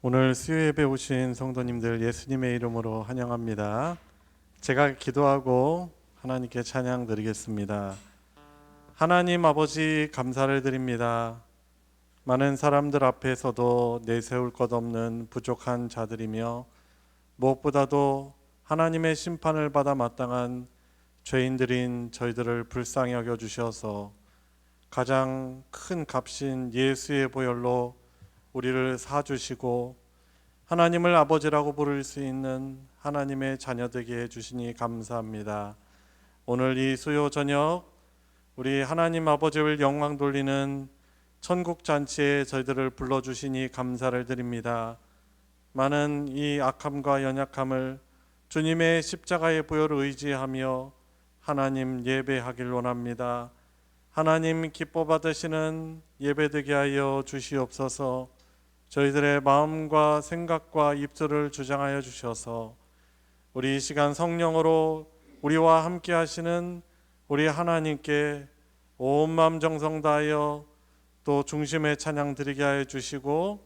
오늘 수요예배 오신 성도님들 예수님의 이름으로 환영합니다. 제가 기도하고 하나님께 찬양 드리겠습니다. 하나님 아버지, 감사를 드립니다. 많은 사람들 앞에서도 내세울 것 없는 부족한 자들이며 무엇보다도 하나님의 심판을 받아 마땅한 죄인들인 저희들을 불쌍히 여겨 주셔서 가장 큰 값인 예수의 보혈로 우리를 사주시고 하나님을 아버지라고 부를 수 있는 하나님의 자녀되게 해주시니 감사합니다. 오늘 이 수요 저녁 우리 하나님 아버지를 영광 돌리는 천국잔치에 저희들을 불러주시니 감사를 드립니다. 많은 이 악함과 연약함을 주님의 십자가의 보혈을 의지하며 하나님 예배하길 원합니다. 하나님 기뻐 받으시는 예배되게 하여 주시옵소서. 저희들의 마음과 생각과 입술을 주장하여 주셔서 우리 이 시간 성령으로 우리와 함께 하시는 우리 하나님께 온 마음 정성 다하여 또 중심의 찬양 드리게 하여 주시고,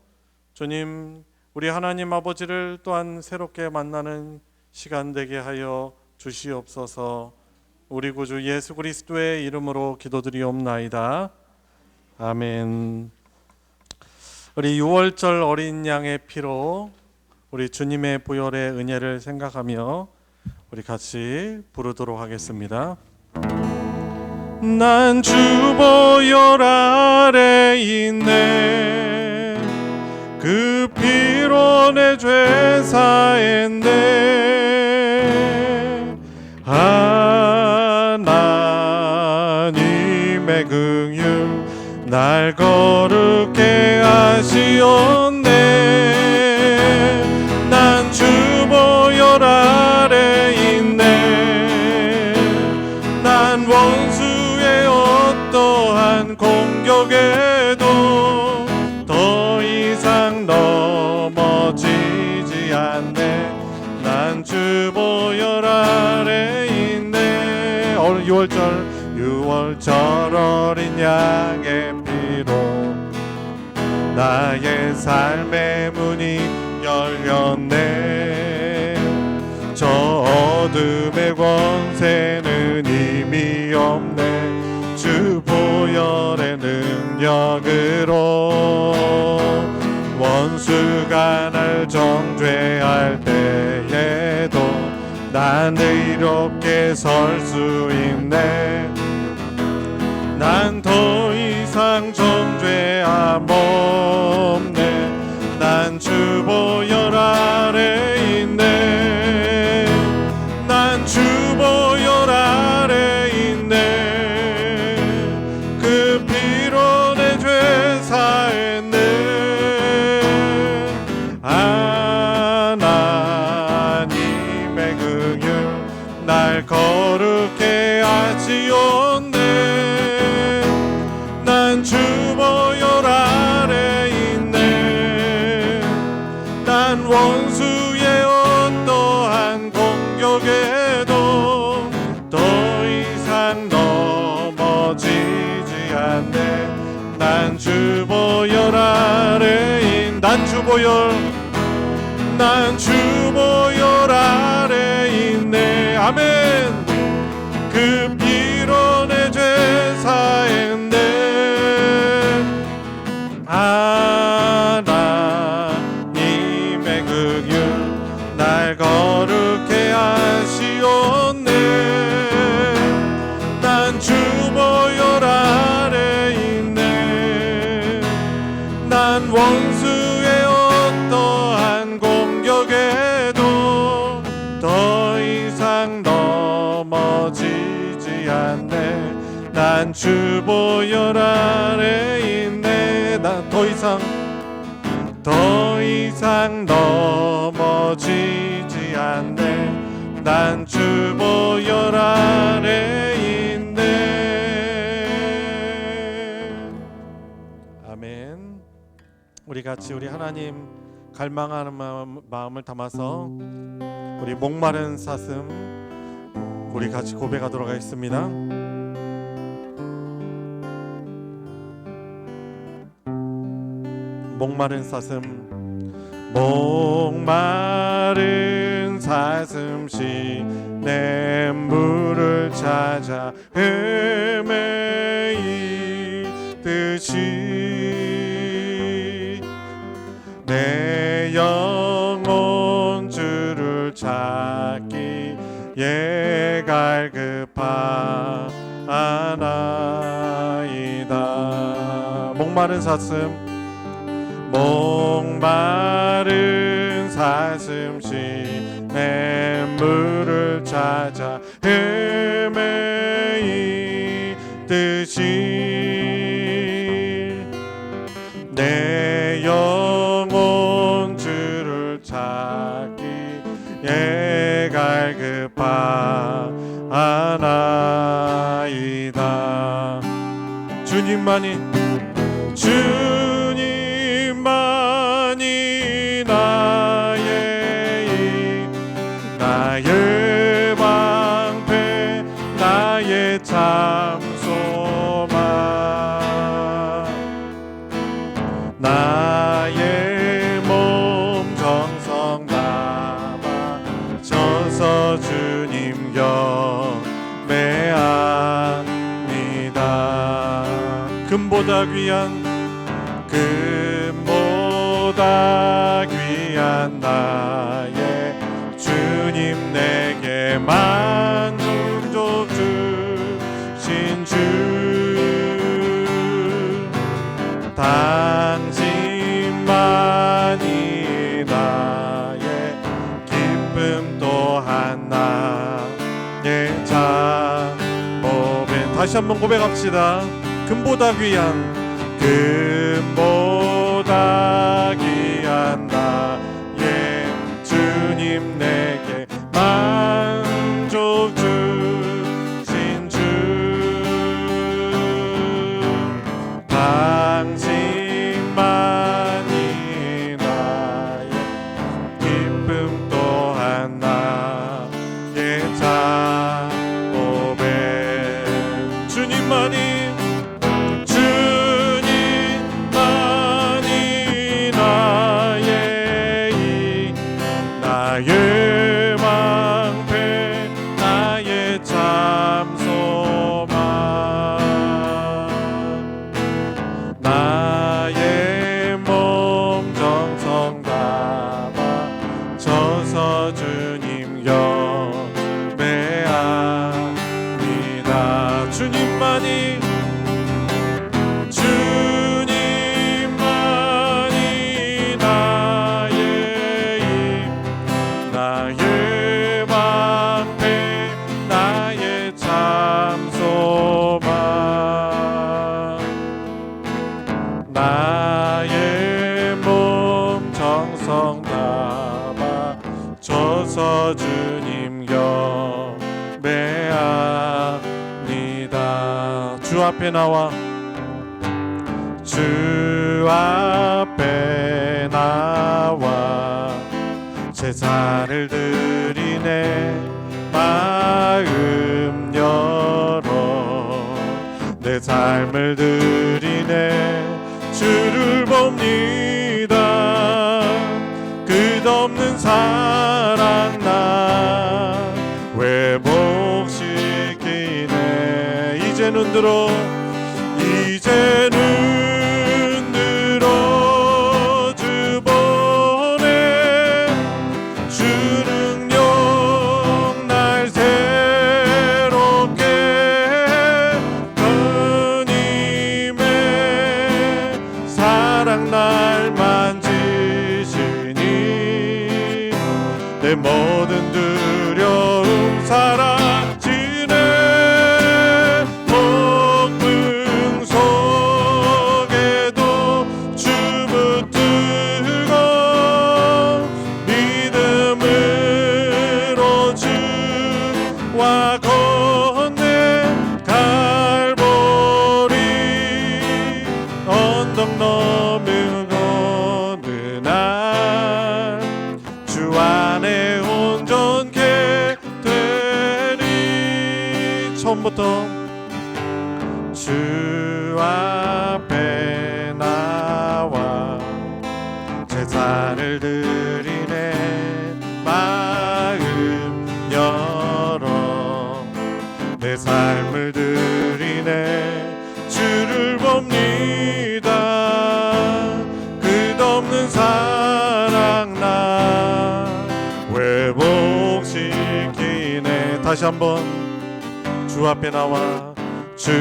주님 우리 하나님 아버지를 또한 새롭게 만나는 시간 되게 하여 주시옵소서. 우리 구주 예수 그리스도의 이름으로 기도드리옵나이다. 아멘. 우리 6월절 어린 양의 피로 우리 주님의 보혈의 은혜를 생각하며 우리 같이 부르도록 하겠습니다. 난 주 보혈 아래 있네, 그 피로 내 죄 사했네. 하나님의 긍휼 날 거룩해 하시었네. 난 주 보혈 아래 있네. 난 원수의 어떠한 공격에도 더 이상 넘어지지 않네. 난 주 보혈 아래 있네. 6월절 어린 양의 피로 나의 삶의 문이 열렸네. 저 어둠의 권세는 이미 없네. 주 보혈의 능력으로 원수가 날 정죄할 때에도 난 의롭게 설 수 있네. 난 더 이상 정죄함 없네. 난 주 보혈 아래 있네. 난 주 보혈 아래 있네. 그 피로 내 죄 사했네. 하나님의 긍휼 날 거룩해 하시었네. 난 주 보혈 아래 있네. 난 원수의 어떠한 공격에도 더 이상 넘어지지 않네. 난 주 보혈 아래 있네. 난 주 보혈, 난 주 보혈 아래 있네. 아멘. 그 피로 내 죄 사했네. 하나님의 긍휼 날 거룩해 하시었네. 난 주 보혈 아래 있네. 난 원수의 어떠한 공격에도 더 이상 넘어지지 않네. 난 주 보혈 아래 있네. 난 더 이상 넘어지지 않네. 난 주 보혈 아래 있네. 아멘. 우리 같이 우리 하나님 갈망하는 마음을 담아서 우리 목마른 사슴 우리 같이 고백하도록 하겠습니다. 목마른 사슴 목마른 사슴 시내 물을 찾아 헤매이듯이 내 영혼 주를 찾기에 갈급하나이다. 목마른 사슴 시내 물을 찾아 헤매이듯이 내 영혼 주를 찾기에 갈급하나이다. 주님만이 나의 방패 나의 참소망 나의 몸 정성 담아 져서 주님 경배합니다. 금보다 귀한 나의 주님 내게 만족 주신 주 당신만이 나의 기쁨 또한 나의 자모배. 다시 한번 고백합시다. 금보다 귀한 나의 주님 내게 만족 주신 주 당신만이 나의 기쁨 또한 나의 자고백. 주님만이 나의 방패 나의 참소망 나의 몸 정성 담아 져서 주님 경배합니다. 주님만이 나의 방패 나의 참소망 나의 몸 정성 담아 져서 주님 경배합니다. 주 앞에 나와 제사를 드리네. 마음 열어 내 삶을 드리네. 주를 봅니다. 끝없는 사랑 나 회복시키네. 이제는 들어 날 만지시니 내 모든 두려움 사라지네. 폭풍 속에도 주 붙들고 믿음으로 주와 건네. 갈보리 언덕 넘으고 주 안에 온전케 되리. 처음부터 주 앞에 나와 제사를 드리네. 다시 한번 주 앞에 나와 주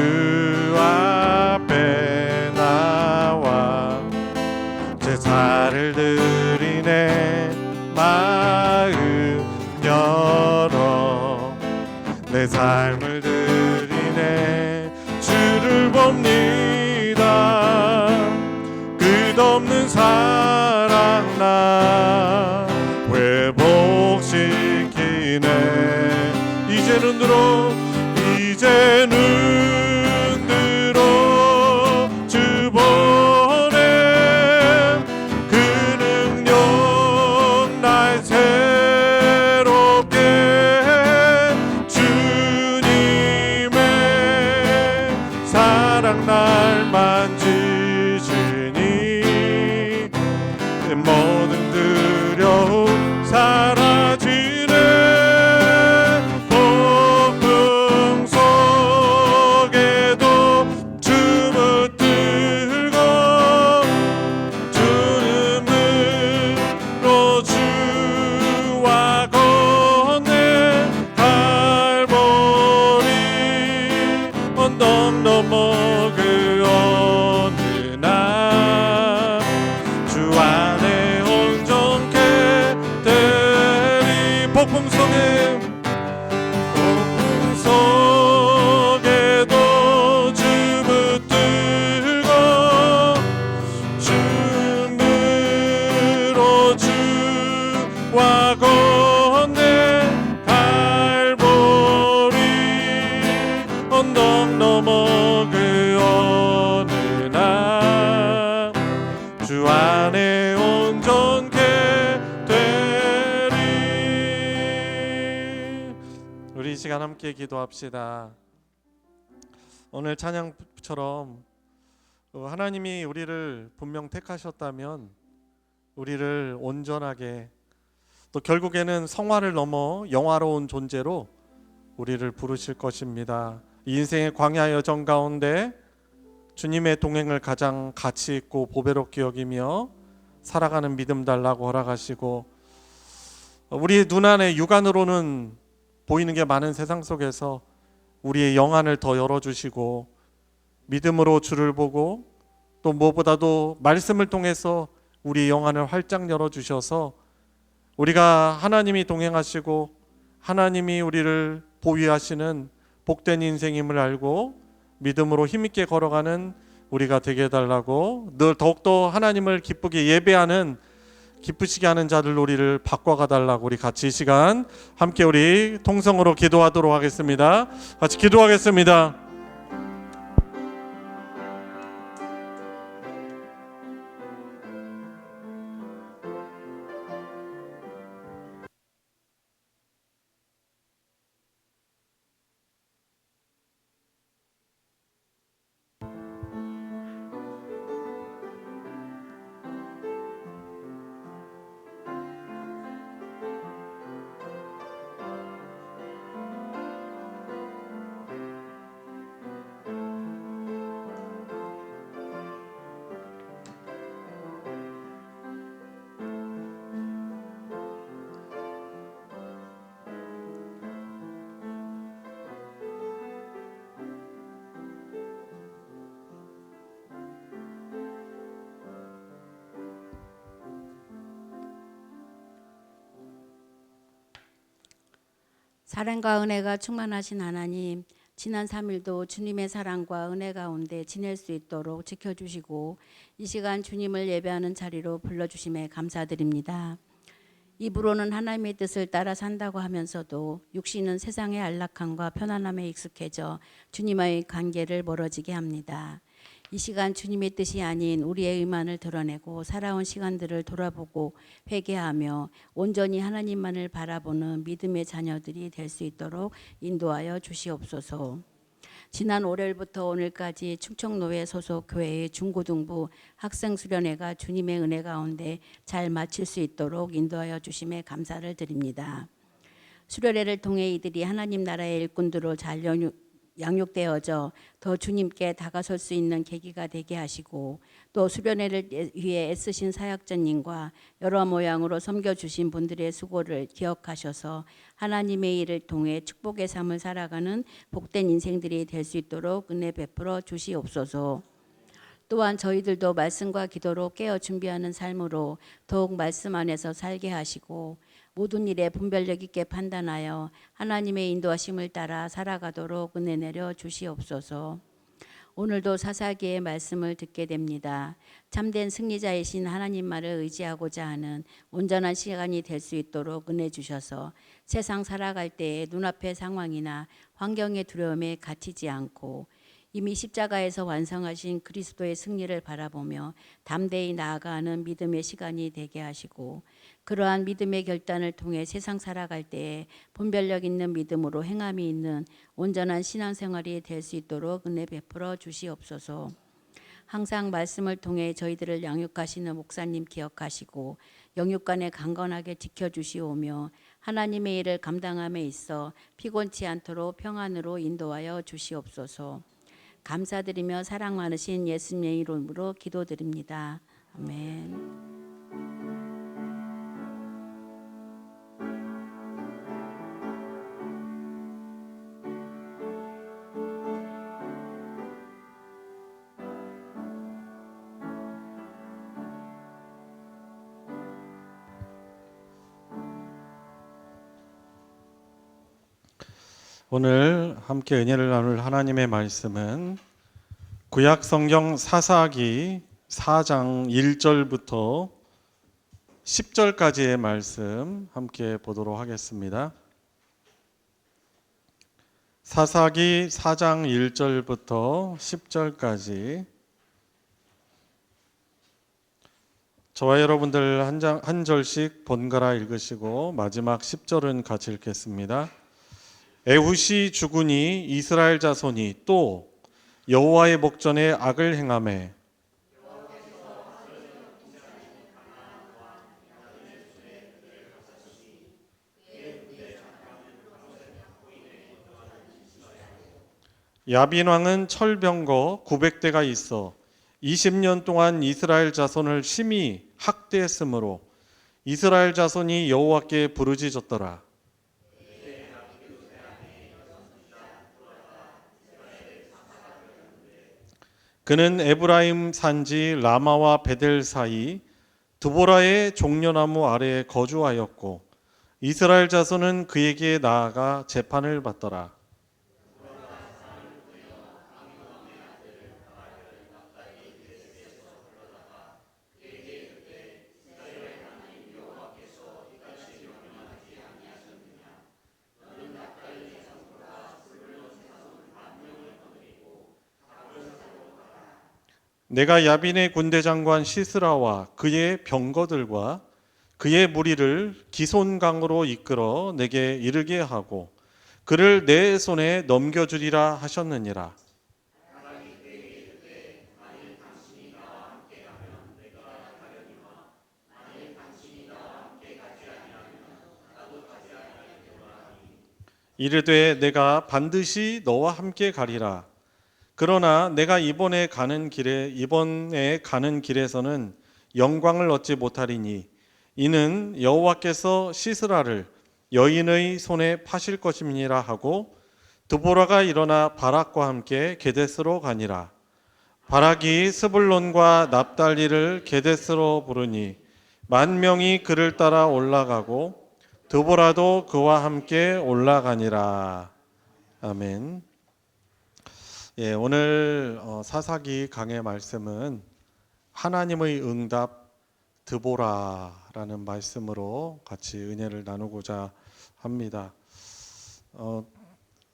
앞에 나와 제사를 드리네 마음 열어 내 삶을 드리네 주를 봅니다 끝없는 사랑 나 회복시키네 이제는 들어 주 보내 그 능력 날 새롭게 주님의 사랑 날 만지시니 내 모든 두려움 사라지네 폭풍 속에도 주 붙들고 주름으로 주와 건네 갈보리 언덕 넘어 그 어느 날 주 안에 온전케 되리 폭풍 속에도 주 붙들고 주음으로 주와 건네 갈보리 언덕 넘어 그 어느 날 주 안에 온전케 되리. 우리 이 시간 함께 기도합시다. 오늘 찬양처럼 하나님이 우리를 분명 택하셨다면 우리를 온전하게 또 결국에는 성화를 넘어 영화로운 존재로 우리를 부르실 것입니다. 이 인생의 광야 여정 가운데 주님의 동행을 가장 가치 있고 보배롭게 여기며 살아가는 믿음 달라고 허락하시고 우리의 눈 안에 육안으로는 보이는 게 많은 세상 속에서 우리의 영안을 더 열어주시고 믿음으로 주를 보고 또 무엇보다도 말씀을 통해서 우리의 영안을 활짝 열어주셔서 우리가 하나님이 동행하시고 하나님이 우리를 보위하시는 복된 인생임을 알고 믿음으로 힘있게 걸어가는 우리가 되게 해달라고 늘 더욱더 하나님을 기쁘게 예배하는 기쁘시게 하는 자들 우리를 바꿔가 달라고 우리 같이 이 시간 함께 우리 통성으로 기도하도록 하겠습니다. 같이 기도하겠습니다. 사랑과 은혜가 충만하신 하나님, 지난 3일도 주님의 사랑과 은혜 가운데 지낼 수 있도록 지켜주시고 이 시간 주님을 예배하는 자리로 불러주심에 감사드립니다. 입으로는 하나님의 뜻을 따라 산다고 하면서도 육신은 세상의 안락함과 편안함에 익숙해져 주님과의 관계를 멀어지게 합니다. 이 시간 주님의 뜻이 아닌 우리의 의만을 드러내고 살아온 시간들을 돌아보고 회개하며 온전히 하나님만을 바라보는 믿음의 자녀들이 될 수 있도록 인도하여 주시옵소서. 지난 월요일부터 오늘까지 충청노회 소속 교회의 중고등부 학생수련회가 주님의 은혜 가운데 잘 마칠 수 있도록 인도하여 주심에 감사를 드립니다. 수련회를 통해 이들이 하나님 나라의 일꾼들로 잘 양육되어져 더 주님께 다가설 수 있는 계기가 되게 하시고, 또 수련회를 위해 애쓰신 사역자님과 여러 모양으로 섬겨주신 분들의 수고를 기억하셔서 하나님의 일을 통해 축복의 삶을 살아가는 복된 인생들이 될 수 있도록 은혜 베풀어 주시옵소서. 또한 저희들도 말씀과 기도로 깨어 준비하는 삶으로 더욱 말씀 안에서 살게 하시고, 모든 일에 분별력 있게 판단하여 하나님의 인도하심을 따라 살아가도록 은혜 내려 주시옵소서. 오늘도 사사기의 말씀을 듣게 됩니다. 참된 승리자이신 하나님 말을 의지하고자 하는 온전한 시간이 될 수 있도록 은혜 주셔서 세상 살아갈 때에 눈앞의 상황이나 환경의 두려움에 갇히지 않고 이미 십자가에서 완성하신 그리스도의 승리를 바라보며 담대히 나아가는 믿음의 시간이 되게 하시고, 그러한 믿음의 결단을 통해 세상 살아갈 때에 분별력 있는 믿음으로 행함이 있는 온전한 신앙생활이 될 수 있도록 은혜 베풀어 주시옵소서. 항상 말씀을 통해 저희들을 양육하시는 목사님 기억하시고 영육간에 강건하게 지켜주시오며, 하나님의 일을 감당함에 있어 피곤치 않도록 평안으로 인도하여 주시옵소서. 감사드리며 사랑 많으신 예수님의 이름으로 기도드립니다. 아멘. 오늘 함께 은혜를 나눌 하나님의 말씀은 구약 성경 사사기 4장 1절부터 10절까지의 말씀 함께 보도록 하겠습니다. 사사기 4장 1절부터 10절까지 저와 여러분들 한 절씩 번갈아 읽으시고 마지막 10절은 같이 읽겠습니다. 에훗이 죽으니 이스라엘 자손이 또 여호와의 목전에 악을 행하매 야빈 왕은 철병거 900대가 있어 20년 동안 이스라엘 자손을 심히 학대했으므로 이스라엘 자손이 여호와께 부르짖었더라. 그는 에브라임 산지 라마와 베델 사이 두보라의 종려나무 아래에 거주하였고 이스라엘 자손은 그에게 나아가 재판을 받더라. 내가 야빈의 군대 장관 시스라와 그의 병거들과 그의 무리를 기손강으로 이끌어 내게 이르게 하고 그를 내 손에 넘겨주리라 하셨느니라. 이르되 내가 반드시 너와 함께 가리라. 그러나 내가 이번에 가는 길에서는 영광을 얻지 못하리니 이는 여호와께서 시스라를 여인의 손에 파실 것임이니라 하고 드보라가 일어나 바락과 함께 게데스로 가니라. 바락이 스불론과 납달리를 게데스로 부르니 10,000명이 그를 따라 올라가고 드보라도 그와 함께 올라가니라. 아멘. 예, 오늘 사사기 강의 말씀은 하나님의 응답 드보라라는 말씀으로 같이 은혜를 나누고자 합니다.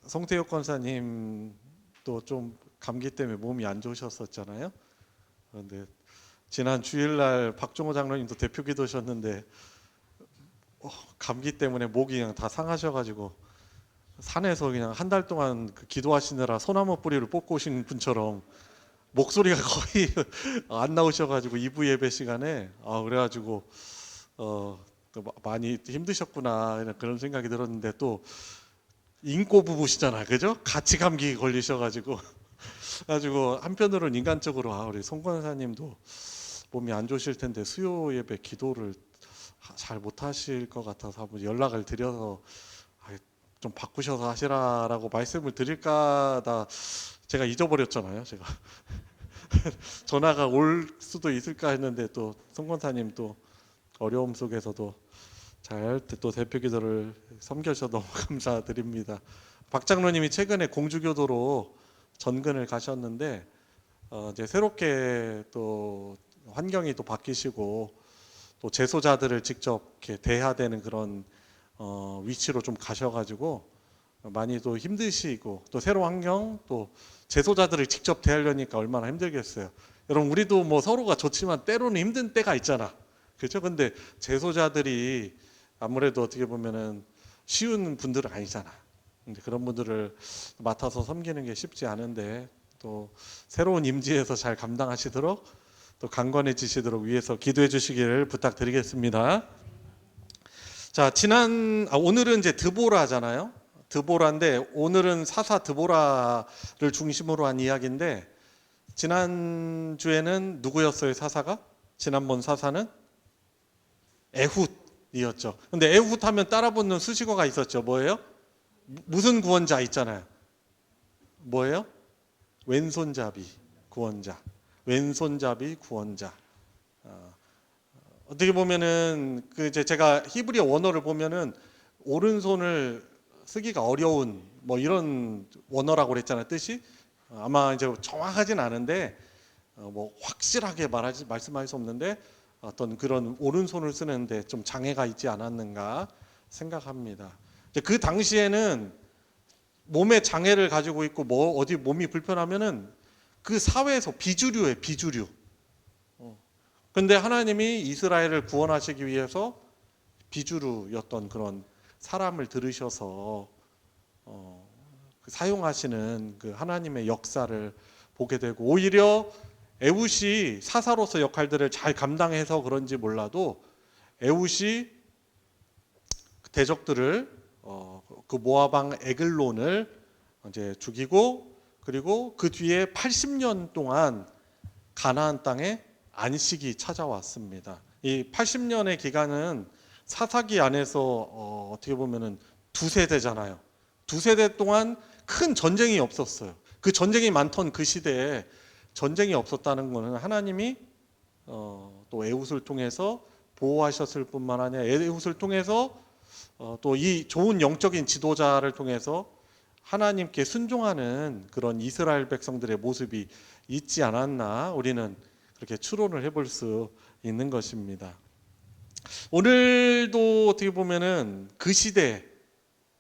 송태욱 권사님도 좀 감기 때문에 몸이 안 좋으셨었잖아요. 그런데 지난 주일날 박종호 장로님도 대표 기도하셨는데 감기 때문에 목이 그냥 다 상하셔가지고 산에서 그냥 한 달 동안 기도하시느라 소나무 뿌리를 뽑고 오신 분처럼 목소리가 거의 안 나오셔가지고 2부 예배 시간에 그래가지고 또 많이 힘드셨구나 그런 생각이 들었는데 또 인꼬 부부시잖아, 그죠? 같이 감기 걸리셔가지고 가지고 한편으로는 인간적으로 우리 송 권사님도 몸이 안 좋으실 텐데 수요 예배 기도를 잘 못하실 것 같아서 한번 연락을 드려서 좀 바꾸셔서 하시라라고 말씀을 드릴까다 제가 잊어버렸잖아요. 제가 전화가 올 수도 있을까 했는데 또 송 권사님 또 어려움 속에서도 잘 또 대표 기도를 섬겨주셔서 너무 감사드립니다. 박 장로님이 최근에 공주교도로 전근을 가셨는데 이제 새롭게 또 환경이 또 바뀌시고 또 재소자들을 직접 이렇게 대해야 되는 그런 위치로 좀 가셔가지고 많이 또 힘드시고 또 새로운 환경 또 재소자들을 직접 대하려니까 얼마나 힘들겠어요. 여러분 우리도 뭐 서로가 좋지만 때로는 힘든 때가 있잖아. 그렇죠? 근데 재소자들이 아무래도 어떻게 보면은 쉬운 분들은 아니잖아. 근데 그런 분들을 맡아서 섬기는 게 쉽지 않은데 또 새로운 임지에서 잘 감당하시도록 또 강건해지시도록 위해서 기도해 주시기를 부탁드리겠습니다. 자, 오늘은 이제 드보라잖아요. 드보라인데 오늘은 사사 드보라를 중심으로 한 이야기인데 지난주에는 누구였어요, 사사가? 지난번 사사는 에훗이었죠. 근데 에훗 하면 따라붙는 수식어가 있었죠. 뭐예요? 무슨 구원자 있잖아요. 뭐예요? 왼손잡이 구원자. 왼손잡이 구원자. 어떻게 보면은 그 이제 제가 히브리어 원어를 보면은 오른손을 쓰기가 어려운 뭐 이런 원어라고 그랬잖아요. 뜻이 아마 이제 정확하진 않은데 뭐 확실하게 말씀할 수 없는데 어떤 그런 오른손을 쓰는데 좀 장애가 있지 않았는가 생각합니다. 그 당시에는 몸에 장애를 가지고 있고 뭐 어디 몸이 불편하면은 그 사회에서 비주류예요, 비주류. 근데 하나님이 이스라엘을 구원하시기 위해서 비주류였던 그런 사람을 들으셔서 사용하시는 그 하나님의 역사를 보게 되고 오히려 에훗이 사사로서 역할들을 잘 감당해서 그런지 몰라도 에훗이 대적들을 그 모압 왕 에글론을 이제 죽이고 그리고 그 뒤에 80년 동안 가나안 땅에 안식이 찾아왔습니다. 이 80년의 기간은 사사기 안에서 어떻게 보면은 두 세대잖아요. 두 세대 동안 큰 전쟁이 없었어요. 그 전쟁이 많던 그 시대에 전쟁이 없었다는 것은 하나님이 또 에훗을 통해서 보호하셨을 뿐만 아니라 에훗을 통해서 또 이 좋은 영적인 지도자를 통해서 하나님께 순종하는 그런 이스라엘 백성들의 모습이 있지 않았나 우리는 그렇게 추론을 해볼 수 있는 것입니다. 오늘도 어떻게 보면은 그 시대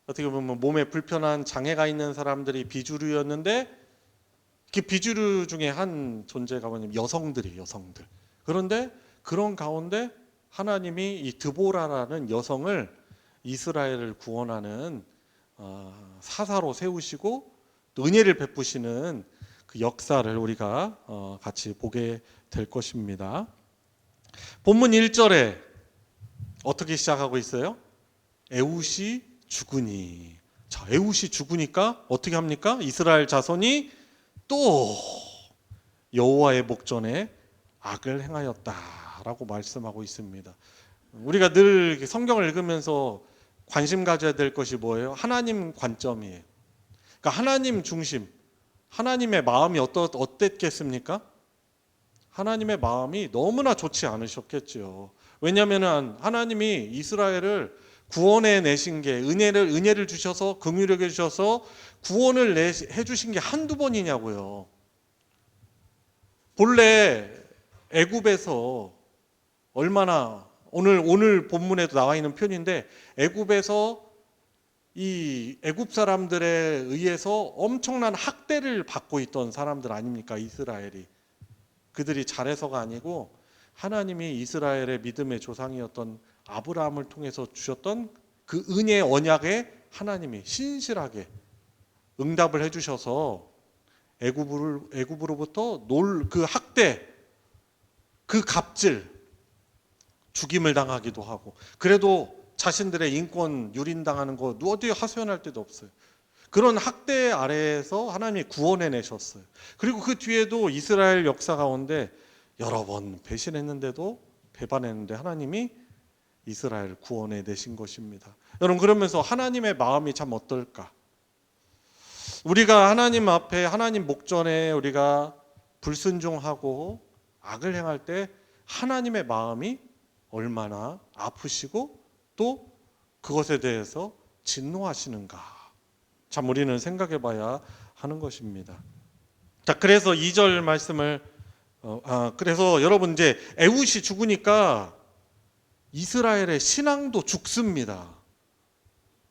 어떻게 보면 몸에 불편한 장애가 있는 사람들이 비주류였는데 그 비주류 중에 한 존재가 뭐냐면 여성들이에요, 여성들. 그런데 그런 가운데 하나님이 이 드보라라는 여성을 이스라엘을 구원하는 사사로 세우시고 또 은혜를 베푸시는 그 역사를 우리가 같이 보게 될 것입니다. 본문 1절에 어떻게 시작하고 있어요? 에훗이 죽으니. 자, 에훗이 죽으니까 어떻게 합니까? 이스라엘 자손이 또 여호와의 목전에 악을 행하였다라고 말씀하고 있습니다. 우리가 늘 성경을 읽으면서 관심 가져야 될 것이 뭐예요? 하나님 관점이에요. 그러니까 하나님 중심, 하나님의 마음이 어땠겠습니까? 하나님의 마음이 너무나 좋지 않으셨겠죠. 왜냐하면 하나님이 이스라엘을 구원해 내신 게 은혜를 주셔서 긍휼하게 주셔서 구원을 해주신 게 한두 번이냐고요. 본래 애굽에서 얼마나 오늘 본문에도 나와 있는 표현인데 애굽에서 이 애굽 사람들에 의해서 엄청난 학대를 받고 있던 사람들 아닙니까? 이스라엘이. 그들이 잘해서가 아니고 하나님이 이스라엘의 믿음의 조상이었던 아브라함을 통해서 주셨던 그 은혜의 언약에 하나님이 신실하게 응답을 해주셔서 애굽으로부터 그 학대, 그 갑질, 죽임을 당하기도 하고 그래도 자신들의 인권 유린당하는 거 어디 하소연할 데도 없어요. 그런 학대 아래에서 하나님이 구원해내셨어요. 그리고 그 뒤에도 이스라엘 역사 가운데 여러 번 배신했는데도 배반했는데 하나님이 이스라엘 구원해내신 것입니다. 여러분, 그러면서 하나님의 마음이 참 어떨까? 우리가 하나님 앞에, 하나님 목전에 우리가 불순종하고 악을 행할 때 하나님의 마음이 얼마나 아프시고 또 그것에 대해서 진노하시는가, 참 우리는 생각해 봐야 하는 것입니다. 자, 그래서 2절 말씀을 그래서 여러분, 이제 에훗이 죽으니까 이스라엘의 신앙도 죽습니다.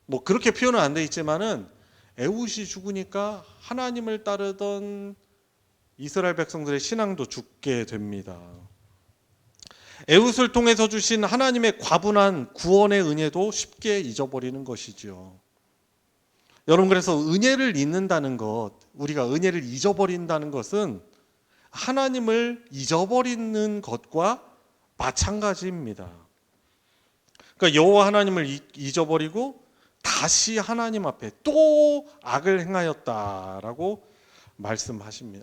뭐 그렇게 표현은 안 돼 있지만은 에훗이 죽으니까 하나님을 따르던 이스라엘 백성들의 신앙도 죽게 됩니다. 에훗을 통해서 주신 하나님의 과분한 구원의 은혜도 쉽게 잊어버리는 것이죠. 여러분, 그래서 은혜를 잊는다는 것, 우리가 은혜를 잊어버린다는 것은 하나님을 잊어버리는 것과 마찬가지입니다. 그러니까 여호와 하나님을 잊어버리고 다시 하나님 앞에 또 악을 행하였다라고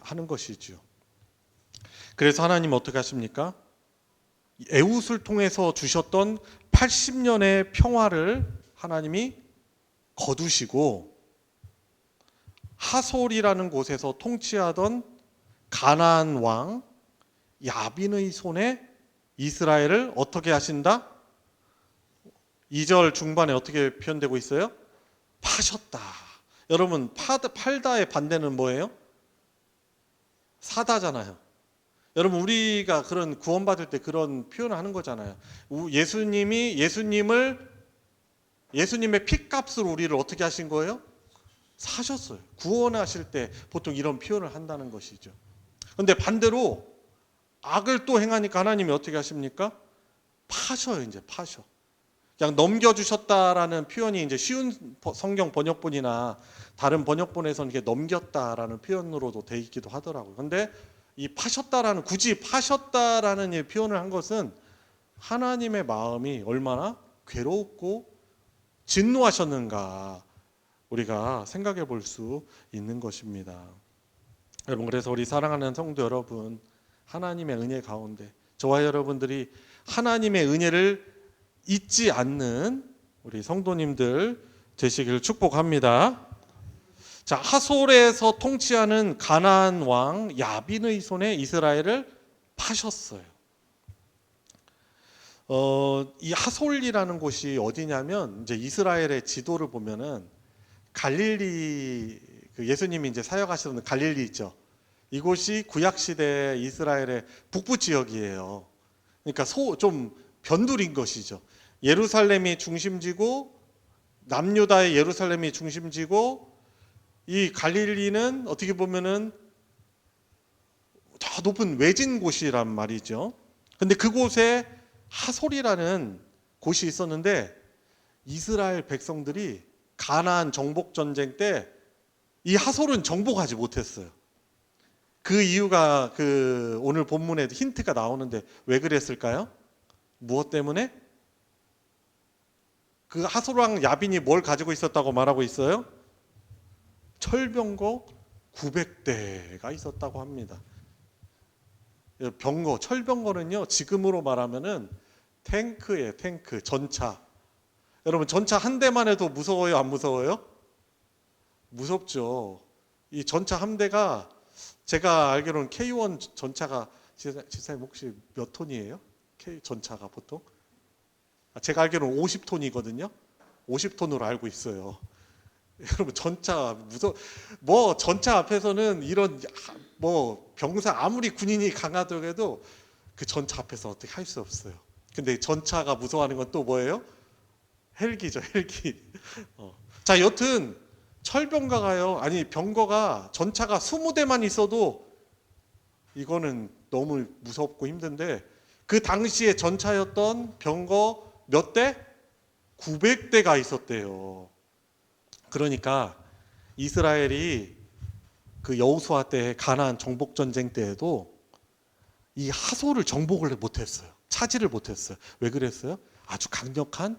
하는 것이죠. 그래서 하나님 어떻게 하십니까? 에훗을 통해서 주셨던 80년의 평화를 하나님이 거두시고 하솔이라는 곳에서 통치하던 가나안 왕 야빈의 손에 이스라엘을 어떻게 하신다? 2절 중반에 어떻게 표현되고 있어요? 파셨다. 여러분, 팔다의 반대는 뭐예요? 사다잖아요. 여러분, 우리가 그런 구원받을 때 그런 표현을 하는 거잖아요. 예수님의 핏값으로 우리를 어떻게 하신 거예요? 사셨어요. 구원하실 때 보통 이런 표현을 한다는 것이죠. 그런데 반대로 악을 또 행하니까 하나님이 어떻게 하십니까? 파셔요. 이제 파셔. 그냥 넘겨주셨다라는 표현이 이제 쉬운 성경 번역본이나 다른 번역본에서는 이렇게 넘겼다라는 표현으로도 돼 있기도 하더라고요. 그런데 이 파셨다라는, 굳이 파셨다라는 이 표현을 한 것은 하나님의 마음이 얼마나 괴롭고 진노하셨는가 우리가 생각해 볼 수 있는 것입니다. 여러분, 그래서 우리 사랑하는 성도 여러분, 하나님의 은혜 가운데 저와 여러분들이 하나님의 은혜를 잊지 않는 우리 성도님들 되시기를 축복합니다. 자, 하솔에서 통치하는 가나안 왕 야빈의 손에 이스라엘을 파셨어요. 이 하솔이라는 곳이 어디냐면, 이제 이스라엘의 지도를 보면은 갈릴리, 예수님이 이제 사역하시던 갈릴리 있죠. 이곳이 구약 시대 이스라엘의 북부 지역이에요. 그러니까 좀 변두린 것이죠. 예루살렘이 중심지고 남유다의 예루살렘이 중심지고 이 갈릴리는 어떻게 보면은 더 높은 외진 곳이란 말이죠. 근데 그곳에 하솔이라는 곳이 있었는데 이스라엘 백성들이 가나안 정복 전쟁 때 이 하솔은 정복하지 못했어요. 그 이유가 오늘 본문에도 힌트가 나오는데 왜 그랬을까요? 무엇 때문에? 그 하솔왕 야빈이 뭘 가지고 있었다고 말하고 있어요? 철병거 900대가 있었다고 합니다. 철병거는요, 지금으로 말하면은 탱크예요, 탱크, 전차. 여러분, 전차 한 대만 해도 무서워요, 안 무서워요? 무섭죠. 이 전차 한 대가, 제가 알기로는 K1 전차가, 지사님 혹시 몇 톤이에요? 전차가 보통? 제가 알기로는 50톤이거든요. 50톤으로 알고 있어요. 여러분, 전차 전차 앞에서는 이런 병사 아무리 군인이 강하더라도 그 전차 앞에서 어떻게 할 수 없어요. 근데 전차가 무서워하는 건 또 뭐예요? 헬기죠, 헬기. 자, 여튼 병거가 전차가 20대만 있어도 이거는 너무 무섭고 힘든데, 그 당시에 전차였던 병거 몇 대? 900대가 있었대요. 그러니까 이스라엘이 그 여호수아 때 가나안 정복 전쟁 때에도 이 하솔을 정복을 못했어요. 차지를 못했어요. 왜 그랬어요? 아주 강력한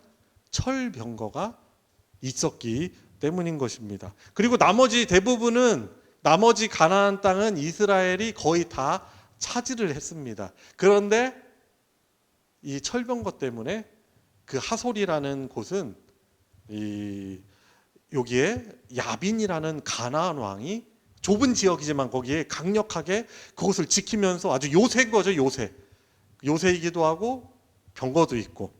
철병거가 있었기 때문인 것입니다. 그리고 나머지 대부분은 나머지 가나안 땅은 이스라엘이 거의 다 차지를 했습니다. 그런데 이 철병거 때문에 그 하솔이라는 곳은 여기에 야빈이라는 가나안 왕이 좁은 지역이지만 거기에 강력하게 그것을 지키면서 아주 요새인 거죠. 요새이기도 하고 병거도 있고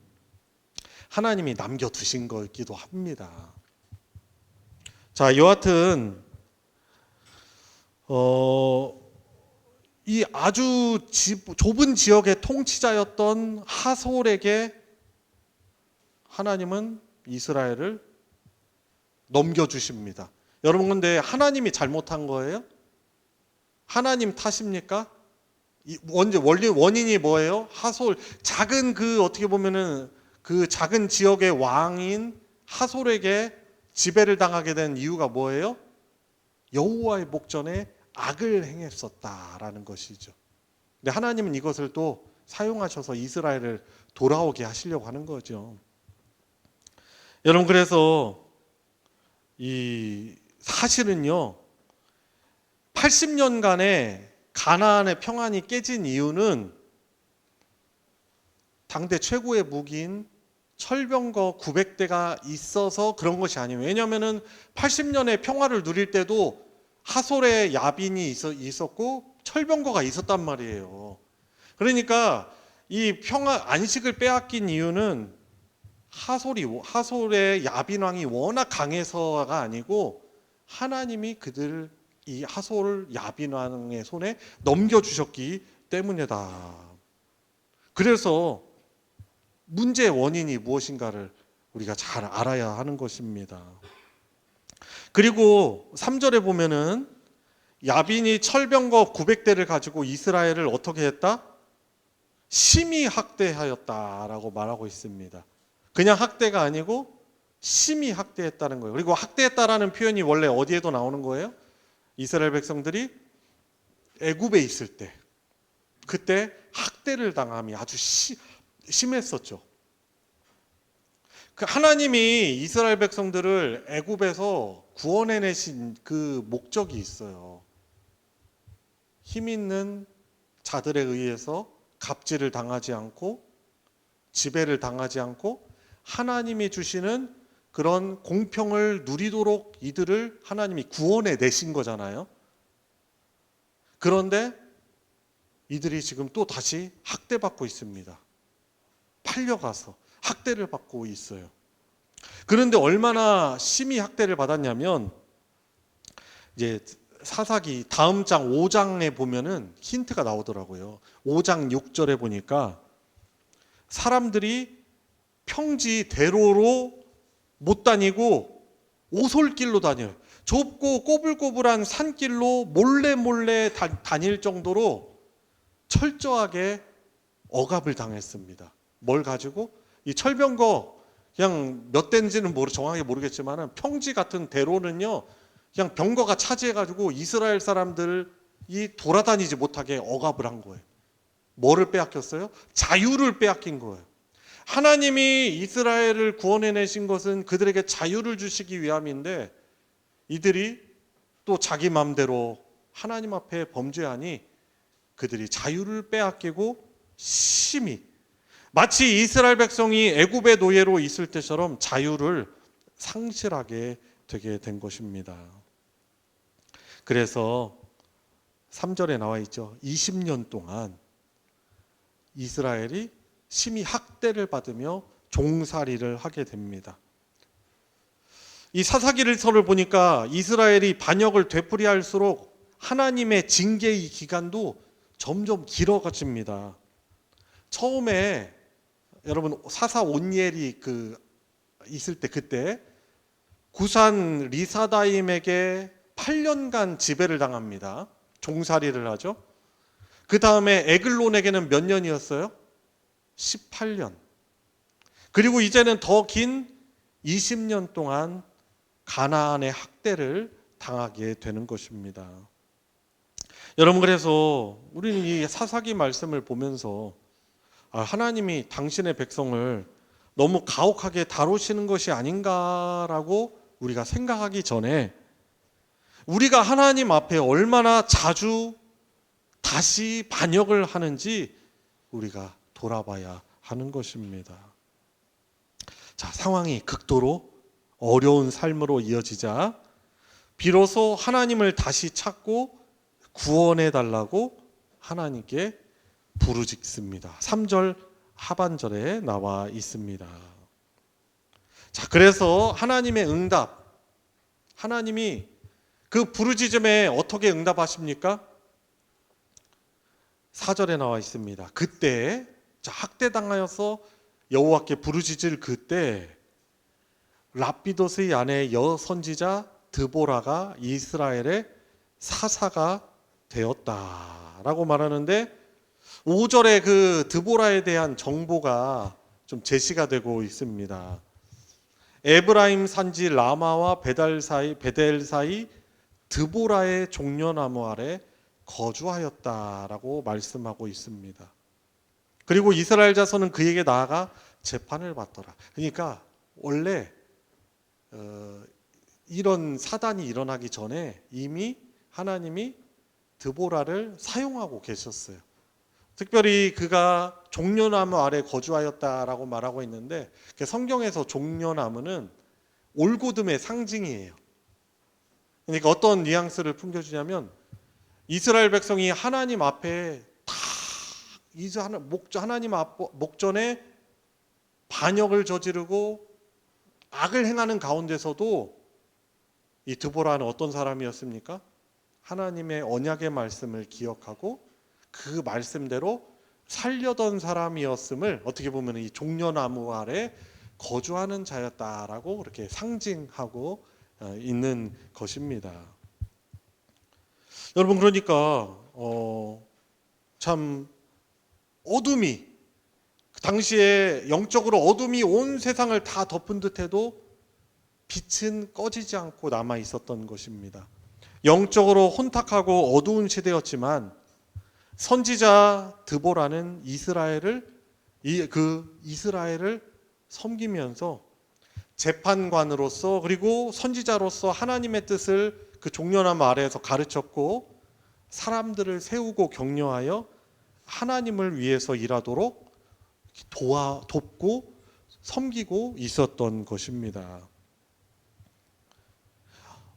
하나님이 남겨두신 거이기도 합니다. 자, 여하튼 이 아주 좁은 지역의 통치자였던 하솔에게 하나님은 이스라엘을 넘겨주십니다. 여러분, 근데 하나님이 잘못한 거예요? 하나님 탓입니까? 원인이 뭐예요? 하솔, 작은 어떻게 보면은 그 작은 지역의 왕인 하솔에게 지배를 당하게 된 이유가 뭐예요? 여호와의 목전에 악을 행했었다라는 것이죠. 근데 하나님은 이것을 또 사용하셔서 이스라엘을 돌아오게 하시려고 하는 거죠. 여러분, 그래서 이 사실은요, 80년간의 가나안의 평안이 깨진 이유는 당대 최고의 무기인 철병거 900대가 있어서 그런 것이 아니에요. 왜냐하면 80년의 평화를 누릴 때도 하솔의 야빈이 있었고 철병거가 있었단 말이에요. 그러니까 이 안식을 빼앗긴 이유는 하솔의 야빈 왕이 워낙 강해서가 아니고 하나님이 이 하솔 야빈 왕의 손에 넘겨주셨기 때문이다. 그래서 문제의 원인이 무엇인가를 우리가 잘 알아야 하는 것입니다. 그리고 3절에 보면은 야빈이 철병거 900대를 가지고 이스라엘을 어떻게 했다? 심히 학대하였다라고 말하고 있습니다. 그냥 학대가 아니고 심히 학대했다는 거예요. 그리고 학대했다라는 표현이 원래 어디에도 나오는 거예요? 이스라엘 백성들이 애굽에 있을 때, 그때 학대를 당함이 아주 심했었죠. 하나님이 이스라엘 백성들을 애굽에서 구원해내신 그 목적이 있어요. 힘 있는 자들에 의해서 갑질을 당하지 않고 지배를 당하지 않고 하나님이 주시는 그런 공평을 누리도록 이들을 하나님이 구원해내신 거잖아요. 그런데 이들이 지금 또 다시 학대받고 있습니다. 팔려가서 학대를 받고 있어요. 그런데 얼마나 심히 학대를 받았냐면 이제 사사기 다음 장 5장에 보면은 힌트가 나오더라고요. 5장 6절에 보니까 사람들이 평지 대로로 못 다니고 오솔길로 다녀요. 좁고 꼬불꼬불한 산길로 몰래 다닐 정도로 철저하게 억압을 당했습니다. 뭘 가지고? 이 철병거 그냥 몇 대인지는 정확하게 모르겠지만 평지 같은 대로는요 그냥 병거가 차지해가지고 이스라엘 사람들이 돌아다니지 못하게 억압을 한 거예요. 뭐를 빼앗겼어요? 자유를 빼앗긴 거예요. 하나님이 이스라엘을 구원해내신 것은 그들에게 자유를 주시기 위함인데 이들이 또 자기 마음대로 하나님 앞에 범죄하니 그들이 자유를 빼앗기고 심히 마치 이스라엘 백성이 애굽의 노예로 있을 때처럼 자유를 상실하게 되게 된 것입니다. 그래서 3절에 나와 있죠. 20년 동안 이스라엘이 심히 학대를 받으며 종살이를 하게 됩니다. 이 사사기서를 보니까 이스라엘이 반역을 되풀이할수록 하나님의 징계의 기간도 점점 길어집니다. 처음에 여러분 사사 온니엘이 있을 때 그때 구산 리사다임에게 8년간 지배를 당합니다. 종살이를 하죠. 그 다음에 에글론에게는 몇 년이었어요? 18년. 그리고 이제는 더 긴 20년 동안 가나안의 학대를 당하게 되는 것입니다. 여러분, 그래서 우리는 이 사사기 말씀을 보면서 하나님이 당신의 백성을 너무 가혹하게 다루시는 것이 아닌가라고 우리가 생각하기 전에 우리가 하나님 앞에 얼마나 자주 다시 반역을 하는지 우리가 돌아봐야 하는 것입니다. 자, 상황이 극도로 어려운 삶으로 이어지자 비로소 하나님을 다시 찾고 구원해 달라고 하나님께 부르짖습니다. 3절 하반절에 나와 있습니다. 자, 그래서 하나님의 응답, 하나님이 그 부르짖음에 어떻게 응답하십니까? 4절에 나와 있습니다. 그때 학대당하여서 여호와께 부르짖을 그때 랍비도스의 아내 여선지자 드보라가 이스라엘의 사사가 되었다라고 말하는데 5절에 그 드보라에 대한 정보가 좀 제시가 되고 있습니다. 에브라임 산지 라마와 베델 사이 드보라의 종려나무 아래 거주하였다라고 말씀하고 있습니다. 그리고 이스라엘 자손은 그에게 나아가 재판을 받더라. 그러니까 원래 이런 사단이 일어나기 전에 이미 하나님이 드보라를 사용하고 계셨어요. 특별히 그가 종려나무 아래 거주하였다라고 말하고 있는데 성경에서 종려나무는 올고듬의 상징이에요. 그러니까 어떤 뉘앙스를 풍겨주냐면 이스라엘 백성이 하나님 앞에 다 하나님 목전에 반역을 저지르고 악을 행하는 가운데서도 이 드보라는 어떤 사람이었습니까? 하나님의 언약의 말씀을 기억하고 그 말씀대로 살려던 사람이었음을 어떻게 보면 이 종려나무 아래 거주하는 자였다라고 그렇게 상징하고 있는 것입니다. 여러분, 그러니까 참 어둠이 당시에 영적으로 어둠이 온 세상을 다 덮은 듯해도 빛은 꺼지지 않고 남아 있었던 것입니다. 영적으로 혼탁하고 어두운 시대였지만 선지자 드보라는 이스라엘을 섬기면서 재판관으로서 그리고 선지자로서 하나님의 뜻을 그 종려나무 아래에서 가르쳤고 사람들을 세우고 격려하여 하나님을 위해서 일하도록 돕고 섬기고 있었던 것입니다.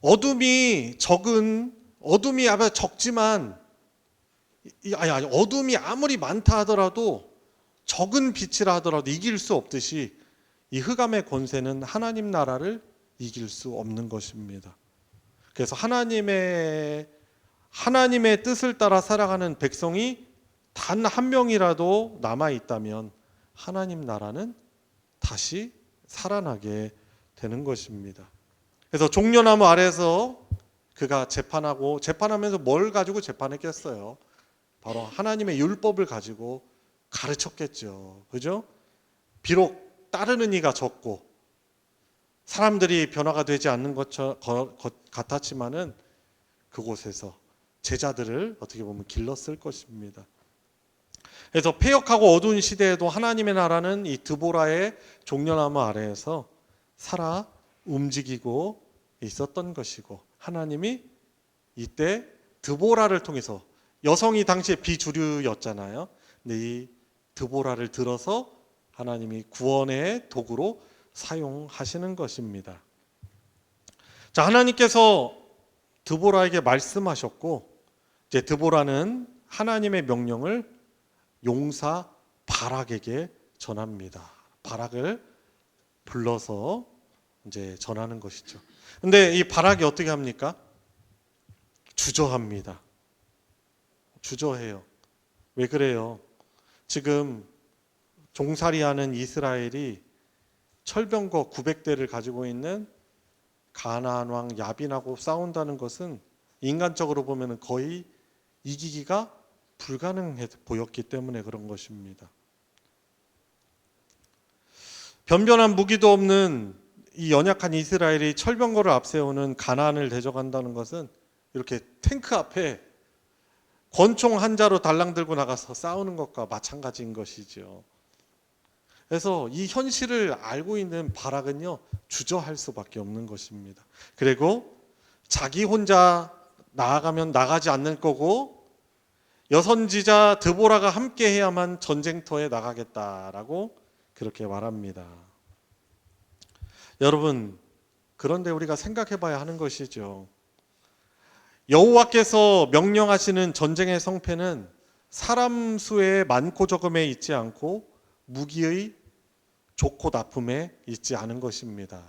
어둠이 적지만 어둠이 아무리 많다 하더라도 적은 빛이라 하더라도 이길 수 없듯이 이 흑암의 권세는 하나님 나라를 이길 수 없는 것입니다. 그래서 하나님의 뜻을 따라 살아가는 백성이 단 한 명이라도 남아 있다면 하나님 나라는 다시 살아나게 되는 것입니다. 그래서 종려나무 아래에서 그가 재판하면서 뭘 가지고 재판했겠어요? 바로 하나님의 율법을 가지고 가르쳤겠죠. 그죠? 비록 따르는 이가 적고 사람들이 변화가 되지 않는 것 같았지만은 그곳에서 제자들을 어떻게 보면 길렀을 것입니다. 그래서 패역하고 어두운 시대에도 하나님의 나라는 이 드보라의 종려나무 아래에서 살아 움직이고 있었던 것이고 하나님이 이때 드보라를 통해서 여성이 당시에 비주류였잖아요. 근데 이 드보라를 들어서 하나님이 구원의 도구로 사용하시는 것입니다. 자, 하나님께서 드보라에게 말씀하셨고 이제 드보라는 하나님의 명령을 용사 바락에게 전합니다. 바락을 불러서 이제 전하는 것이죠. 근데 이 바락이 어떻게 합니까? 주저합니다. 주저해요. 왜 그래요? 지금 종살이하는 이스라엘이 철병거 900대를 가지고 있는 가나안 왕 야빈하고 싸운다는 것은 인간적으로 보면 거의 이기기가 불가능해 보였기 때문에 그런 것입니다. 변변한 무기도 없는 이 연약한 이스라엘이 철병거를 앞세우는 가나안을 대적한다는 것은 이렇게 탱크 앞에 권총 한 자로 달랑 들고 나가서 싸우는 것과 마찬가지인 것이죠. 그래서 이 현실을 알고 있는 바락은요, 주저할 수밖에 없는 것입니다. 그리고 자기 혼자 나아가면 나가지 않는 거고, 여선지자 드보라가 함께 해야만 전쟁터에 나가겠다라고 그렇게 말합니다. 여러분, 그런데 우리가 생각해 봐야 하는 것이죠. 여호와께서 명령하시는 전쟁의 성패는 사람 수의 많고 적음에 있지 않고 무기의 좋고 나쁨에 있지 않은 것입니다.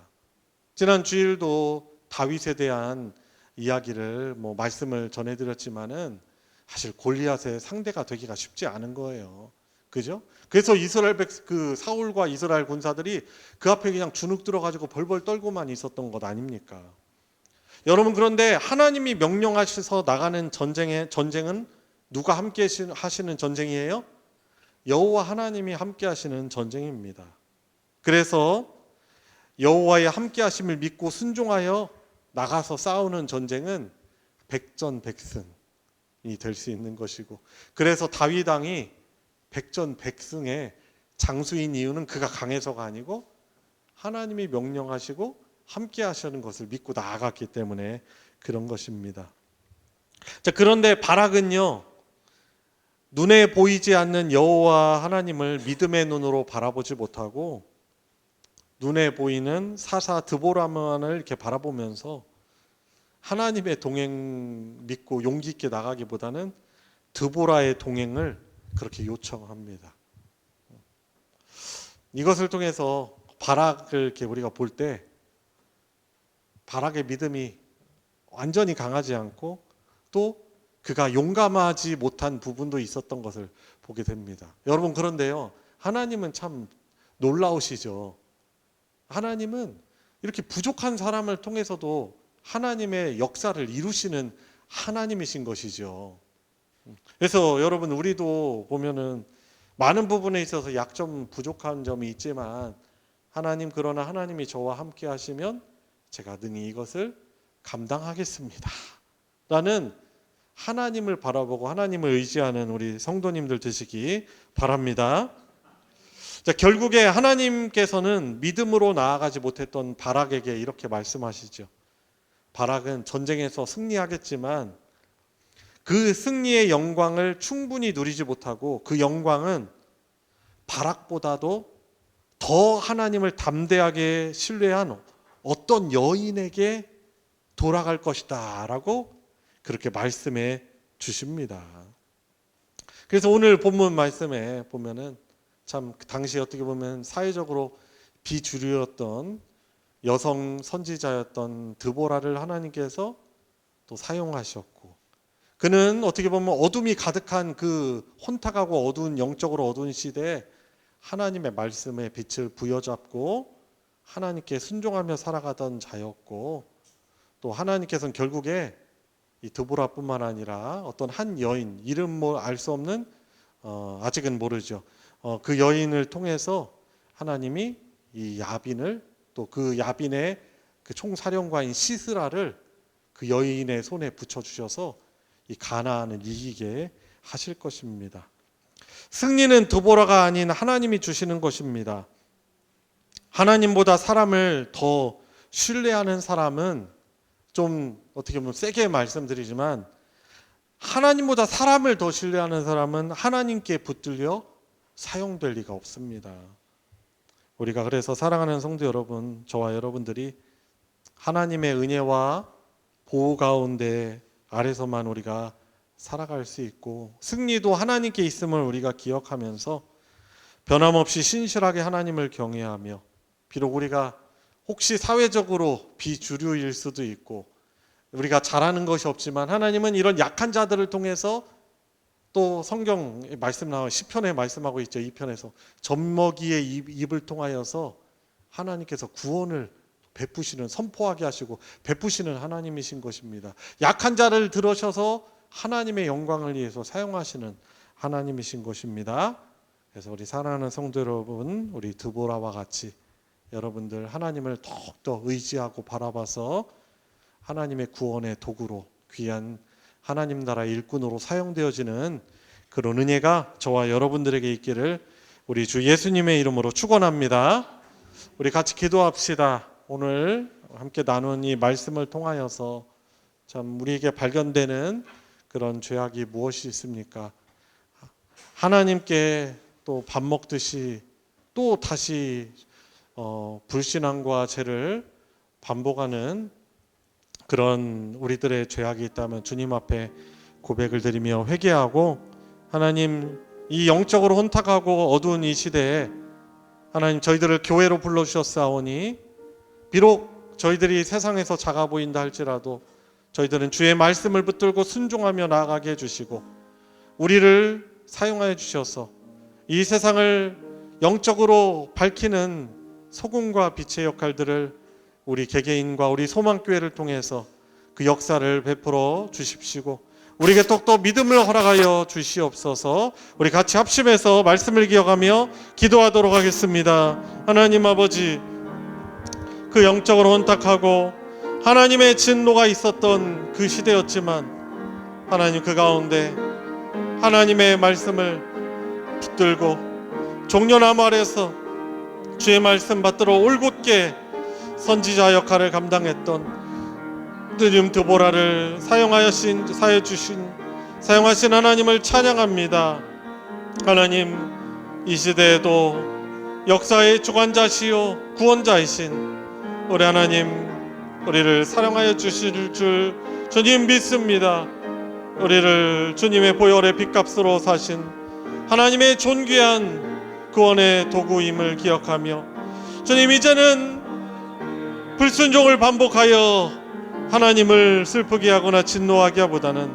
지난 주일도 다윗에 대한 이야기를 말씀을 전해드렸지만은 사실 골리앗의 상대가 되기가 쉽지 않은 거예요. 그죠? 그래서 그 사울과 이스라엘 군사들이 그 앞에 그냥 주눅 들어가지고 벌벌 떨고만 있었던 것 아닙니까? 여러분, 그런데 하나님이 명령하셔서 나가는 전쟁은 누가 함께 하시는 전쟁이에요? 여호와 하나님이 함께 하시는 전쟁입니다. 그래서 여호와의 함께 하심을 믿고 순종하여 나가서 싸우는 전쟁은 백전백승이 될 수 있는 것이고, 그래서 다윗 왕이 백전백승의 장수인 이유는 그가 강해서가 아니고 하나님이 명령하시고 함께 하시는 것을 믿고 나아갔기 때문에 그런 것입니다. 자, 그런데 바락은요, 눈에 보이지 않는 여호와 하나님을 믿음의 눈으로 바라보지 못하고 눈에 보이는 사사 드보라만을 이렇게 바라보면서 하나님의 동행 믿고 용기 있게 나가기보다는 드보라의 동행을 그렇게 요청합니다. 이것을 통해서 바락을 이렇게 우리가 볼 때 바락의 믿음이 완전히 강하지 않고 또 그가 용감하지 못한 부분도 있었던 것을 보게 됩니다. 여러분, 그런데요, 하나님은 참 놀라우시죠. 하나님은 이렇게 부족한 사람을 통해서도 하나님의 역사를 이루시는 하나님이신 것이죠. 그래서 여러분, 우리도 보면은 많은 부분에 있어서 약점, 부족한 점이 있지만 그러나 하나님이 저와 함께 하시면 제가 능히 이것을 감당하겠습니다 라는 하나님을 바라보고 하나님을 의지하는 우리 성도님들 되시기 바랍니다. 자, 결국에 하나님께서는 믿음으로 나아가지 못했던 바락에게 이렇게 말씀하시죠. 바락은 전쟁에서 승리하겠지만 그 승리의 영광을 충분히 누리지 못하고 그 영광은 바락보다도 더 하나님을 담대하게 신뢰한 어떤 여인에게 돌아갈 것이다 라고 그렇게 말씀해 주십니다. 그래서 오늘 본문 말씀에 보면은 참 당시 어떻게 보면 사회적으로 비주류였던 여성 선지자였던 드보라를 하나님께서 또 사용하셨고, 그는 어떻게 보면 어둠이 가득한 그 혼탁하고 어두운, 영적으로 어두운 시대에 하나님의 말씀에 빛을 부여잡고 하나님께 순종하며 살아가던 자였고, 또 하나님께서는 결국에 이 드보라뿐만 아니라 어떤 한 여인, 이름 알 수 없는 아직은 모르죠. 그 여인을 통해서 하나님이 이 야빈을, 또 그 야빈의 그 총사령관인 시스라를 그 여인의 손에 붙여주셔서 이 가나안을 이기게 하실 것입니다. 승리는 드보라가 아닌 하나님이 주시는 것입니다. 하나님보다 사람을 더 신뢰하는 사람은, 좀 어떻게 보면 세게 말씀드리지만, 하나님보다 사람을 더 신뢰하는 사람은 하나님께 붙들려 사용될 리가 없습니다. 우리가 그래서 사랑하는 성도 여러분, 저와 여러분들이 하나님의 은혜와 보호 가운데 아래서만 우리가 살아갈 수 있고, 승리도 하나님께 있음을 우리가 기억하면서 변함없이 신실하게 하나님을 경외하며, 비록 우리가 혹시 사회적으로 비주류일 수도 있고 우리가 잘하는 것이 없지만 하나님은 이런 약한 자들을 통해서, 또 성경 말씀 나와 시편에 말씀하고 있죠. 2편에서 젖먹이의 입을 통하여서 하나님께서 구원을 베푸시는, 선포하게 하시고 베푸시는 하나님이신 것입니다. 약한 자를 들으셔서 하나님의 영광을 위해서 사용하시는 하나님이신 것입니다. 그래서 우리 사랑하는 성도 여러분, 우리 드보라와 같이 여러분들 하나님을 더욱더 의지하고 바라봐서 하나님의 구원의 도구로, 귀한 하나님 나라의 일꾼으로 사용되어지는 그런 은혜가 저와 여러분들에게 있기를 우리 주 예수님의 이름으로 축원합니다. 우리 같이 기도합시다. 오늘 함께 나눈 이 말씀을 통하여서 참 우리에게 발견되는 그런 죄악이 무엇이 있습니까? 하나님께 또 밥 먹듯이 또 다시 불신앙과 죄를 반복하는 그런 우리들의 죄악이 있다면 주님 앞에 고백을 드리며 회개하고, 하나님 이 영적으로 혼탁하고 어두운 이 시대에 하나님 저희들을 교회로 불러주셨사오니 비록 저희들이 세상에서 작아 보인다 할지라도 저희들은 주의 말씀을 붙들고 순종하며 나아가게 해주시고 우리를 사용하여 주셔서 이 세상을 영적으로 밝히는 소금과 빛의 역할들을 우리 개개인과 우리 소망교회를 통해서 그 역사를 베풀어 주십시고 우리에게 또 믿음을 허락하여 주시옵소서. 우리 같이 합심해서 말씀을 기억하며 기도하도록 하겠습니다. 하나님 아버지, 그 영적으로 혼탁하고 하나님의 진노가 있었던 그 시대였지만 하나님 그 가운데 하나님의 말씀을 붙들고 종려나무 아래서 주의 말씀 받들어 올곧게 선지자 역할을 감당했던 느림 드보라를 사용하신 하나님을 찬양합니다. 하나님, 이 시대에도 역사의 주관자시요 구원자이신 우리 하나님, 우리를 사랑하여 주실 줄 주님 믿습니다. 우리를 주님의 보혈의 핏값으로 사신 하나님의 존귀한 구원의 도구임을 기억하며 주님, 이제는 불순종을 반복하여 하나님을 슬프게 하거나 진노하게 하보다는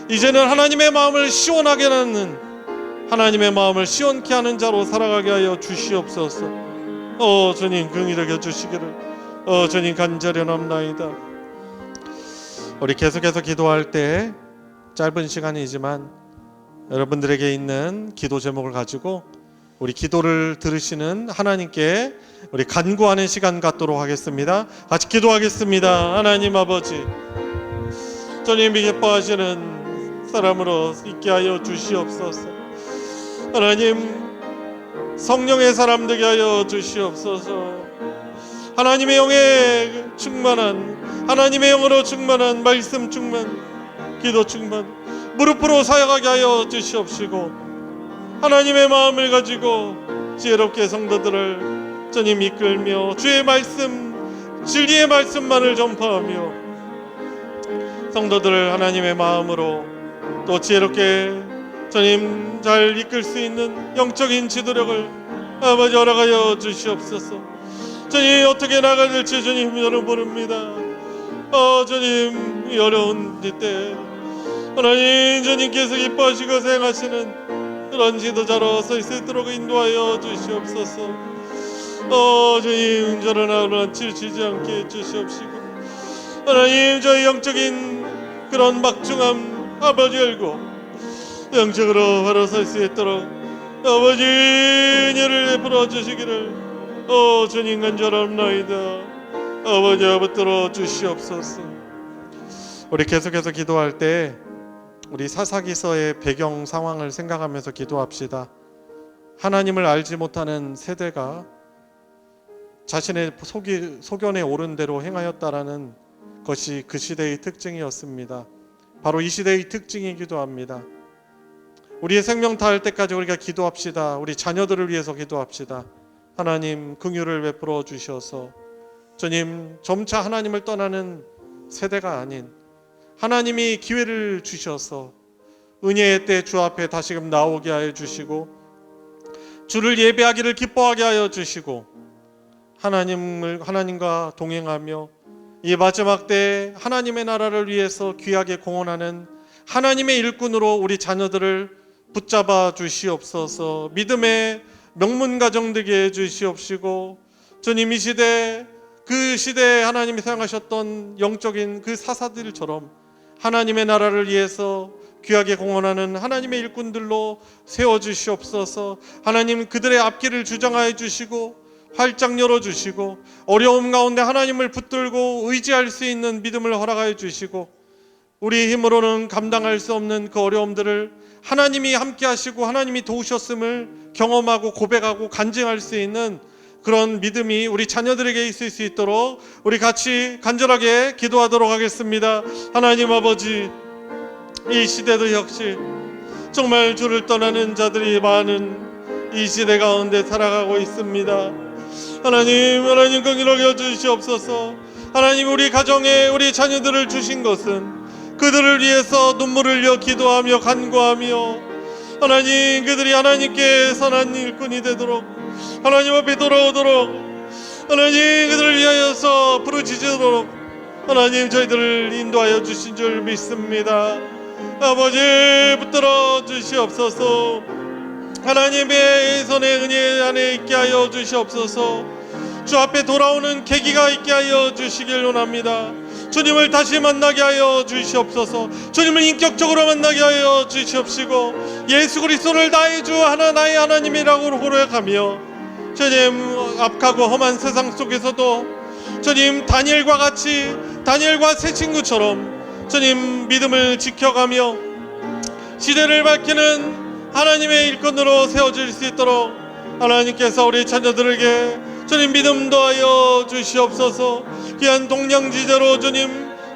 이제는 하나님의 마음을 시원하게 하는, 하나님의 마음을 시원케 하는 자로 살아가게 하여 주시옵소서. 주님 긍휼히 여겨 주시기를 주님 간절히 넘나이다. 우리 계속해서 기도할 때 짧은 시간이지만 여러분들에게 있는 기도 제목을 가지고 우리 기도를 들으시는 하나님께 우리 간구하는 시간 갖도록 하겠습니다. 같이 기도하겠습니다. 하나님 아버지, 주님이 기뻐하시는 사람으로 있게 하여 주시옵소서. 하나님, 성령의 사람 되게 하여 주시옵소서. 하나님의 영에 충만한, 하나님의 영으로 충만한 말씀 충만, 기도 충만, 무릎으로 사역하게 하여 주시옵시고 하나님의 마음을 가지고 지혜롭게 성도들을 주님 이끌며 주의 말씀, 진리의 말씀만을 전파하며 성도들을 하나님의 마음으로 또 지혜롭게 주님 잘 이끌 수 있는 영적인 지도력을 아버지 허락하여 주시옵소서. 주님 어떻게 나가야 될지 주님 저는 모릅니다. 주님 이 어려운 때 하나님 주님께서 기뻐하시고 사용하시는 그런 지도자로 서 있을 수 있도록 인도하여 주시옵소서. 주님 저런 하루는 지치지 않게 해주시옵시고 하나님 저희 영적인 그런 막중함 아버지 열고 영적으로 바로 설 수 있도록 아버지 은혜를 베풀어 주시기를 주님 간절합나이다. 아버지 붙들어 주시옵소서. 우리 계속해서 기도할 때 우리 사사기서의 배경 상황을 생각하면서 기도합시다. 하나님을 알지 못하는 세대가 자신의 소견에 옳은 대로 행하였다라는 것이 그 시대의 특징이었습니다. 바로 이 시대의 특징이기도 합니다. 우리의 생명 다할 때까지 우리가 기도합시다. 우리 자녀들을 위해서 기도합시다. 하나님 긍휼을 베풀어 주셔서 주님 점차 하나님을 떠나는 세대가 아닌 하나님이 기회를 주셔서 은혜의 때 주 앞에 다시금 나오게 하여 주시고 주를 예배하기를 기뻐하게 하여 주시고 하나님과 동행하며 이 마지막 때 하나님의 나라를 위해서 귀하게 공헌하는 하나님의 일꾼으로 우리 자녀들을 붙잡아 주시옵소서. 믿음의 명문 가정 되게 해 주시옵시고 주님 이 시대 그 시대에 하나님이 사용하셨던 영적인 그 사사들처럼 하나님의 나라를 위해서 귀하게 공헌하는 하나님의 일꾼들로 세워주시옵소서. 하나님 그들의 앞길을 주장하여 주시고 활짝 열어주시고 어려움 가운데 하나님을 붙들고 의지할 수 있는 믿음을 허락하여 주시고 우리 힘으로는 감당할 수 없는 그 어려움들을 하나님이 함께 하시고 하나님이 도우셨음을 경험하고 고백하고 간증할 수 있는 그런 믿음이 우리 자녀들에게 있을 수 있도록 우리 같이 간절하게 기도하도록 하겠습니다. 하나님 아버지, 이 시대도 역시 정말 주를 떠나는 자들이 많은 이 시대 가운데 살아가고 있습니다. 하나님 긍휼하게 여주시옵소서. 하나님, 우리 가정에 우리 자녀들을 주신 것은 그들을 위해서 눈물을 흘려 기도하며 간구하며 하나님, 그들이 하나님께 선한 일꾼이 되도록 하나님 앞에 돌아오도록 하나님, 그들을 위하여서 부르짖도록 하나님 저희들을 인도하여 주신 줄 믿습니다. 아버지, 붙들어 주시옵소서. 하나님의 손의 은혜 안에 있게 하여 주시옵소서. 주 앞에 돌아오는 계기가 있게 하여 주시길 원합니다. 주님을 다시 만나게 하여 주시옵소서. 주님을 인격적으로 만나게 하여 주시옵시고 예수 그리스도를 나의 주 나의 하나님이라고 고백하며 주님, 악하고 험한 세상 속에서도 주님, 다니엘과 새 친구처럼 주님 믿음을 지켜가며 시대를 밝히는 하나님의 일꾼으로 세워질 수 있도록 하나님께서 우리 자녀들에게 주님 믿음 더하여 주시옵소서. 귀한 동량지대로 주님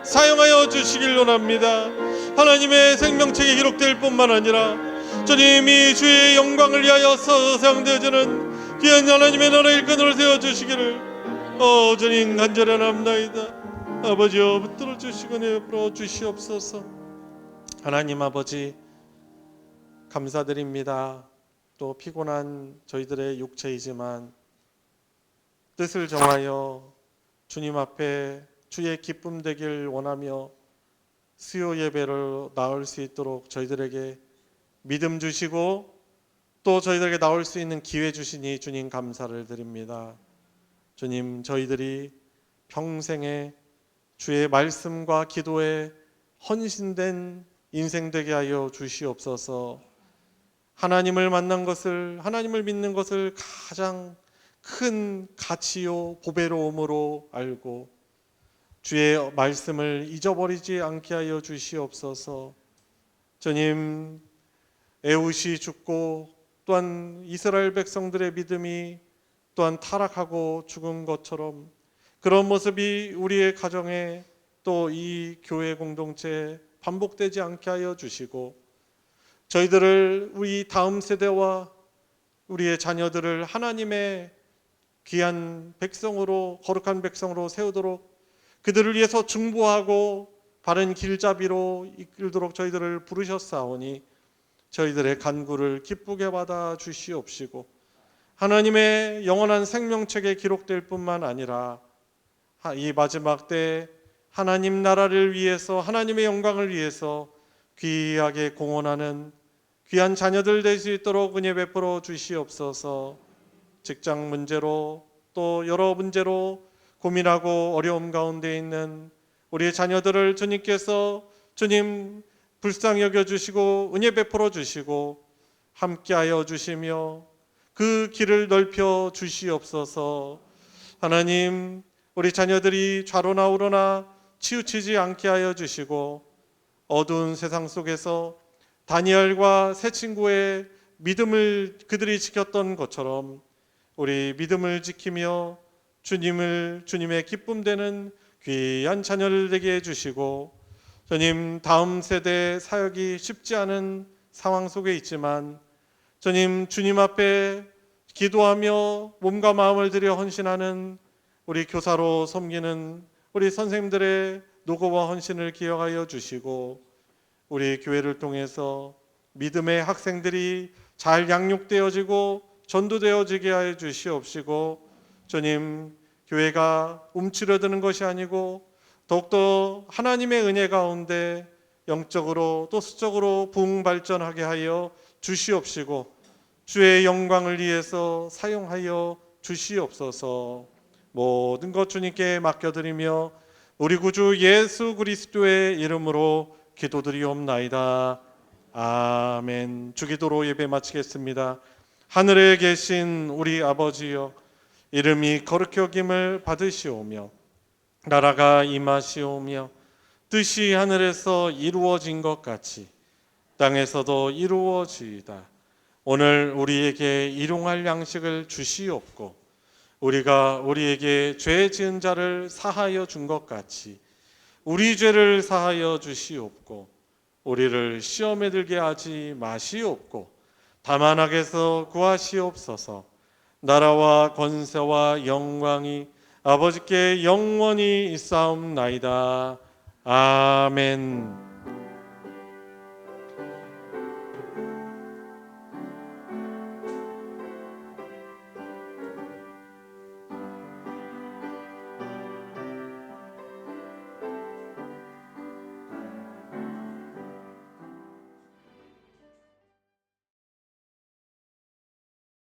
사용하여 주시길 원합니다. 하나님의 생명책에 기록될 뿐만 아니라 주님이 주의 영광을 위하여서 사용되어지는 귀한 하나님의 나라 일꾼으로 세워주시기를 주님 간절하옵나이다. 아버지여, 붙들어 주시고 내버려 주시옵소서. 하나님 아버지, 감사드립니다. 또 피곤한 저희들의 육체이지만 뜻을 정하여 주님 앞에 주의 기쁨 되길 원하며 수요 예배를 나올 수 있도록 저희들에게 믿음 주시고 또 저희들에게 나올 수 있는 기회 주시니 주님 감사를 드립니다. 주님, 저희들이 평생에 주의 말씀과 기도에 헌신된 인생 되게 하여 주시옵소서. 하나님을 만난 것을, 하나님을 믿는 것을 가장 큰 가치요 보배로움으로 알고 주의 말씀을 잊어버리지 않게 하여 주시옵소서. 주님, 에훗이 죽고 또한 이스라엘 백성들의 믿음이 또한 타락하고 죽은 것처럼 그런 모습이 우리의 가정에 또 이 교회 공동체에 반복되지 않게 하여 주시고 저희들을, 우리 다음 세대와 우리의 자녀들을 하나님의 귀한 백성으로, 거룩한 백성으로 세우도록 그들을 위해서 중보하고 바른 길잡이로 이끌도록 저희들을 부르셨사오니 저희들의 간구를 기쁘게 받아 주시옵시고 하나님의 영원한 생명책에 기록될 뿐만 아니라 이 마지막 때 하나님 나라를 위해서, 하나님의 영광을 위해서 귀하게 공헌하는 귀한 자녀들 될 수 있도록 은혜 베풀어 주시옵소서. 직장 문제로 또 여러 문제로 고민하고 어려움 가운데 있는 우리의 자녀들을 주님께서 주님 불쌍히 여겨주시고 은혜 베풀어 주시고 함께하여 주시며 그 길을 넓혀 주시옵소서. 하나님, 우리 자녀들이 좌로나 우로나 치우치지 않게 하여 주시고 어두운 세상 속에서 다니엘과 새 친구의 믿음을 그들이 지켰던 것처럼 우리 믿음을 지키며 주님의 기쁨 되는 귀한 자녀를 되게 해주시고 주님, 다음 세대 사역이 쉽지 않은 상황 속에 있지만 주님 앞에 기도하며 몸과 마음을 들여 헌신하는 우리 교사로 섬기는 우리 선생님들의 노고와 헌신을 기억하여 주시고 우리 교회를 통해서 믿음의 학생들이 잘 양육되어지고 전도되어지게 하여 주시옵시고 주님, 교회가 움츠러드는 것이 아니고 더욱더 하나님의 은혜 가운데 영적으로 또 수적으로 부흥발전하게 하여 주시옵시고 주의 영광을 위해서 사용하여 주시옵소서. 모든 것 주님께 맡겨드리며 우리 구주 예수 그리스도의 이름으로 기도드리옵나이다. 아멘. 주기도로 예배 마치겠습니다. 하늘에 계신 우리 아버지여, 이름이 거룩히 여김을 받으시오며 나라가 임하시오며 뜻이 하늘에서 이루어진 것 같이 땅에서도 이루어지이다. 오늘 우리에게 일용할 양식을 주시옵고 우리가 우리에게 죄 지은 자를 사하여 준 것 같이 우리 죄를 사하여 주시옵고 우리를 시험에 들게 하지 마시옵고 다만 악에서 구하시옵소서. 나라와 권세와 영광이 아버지께 영원히 있사옵나이다. 아멘.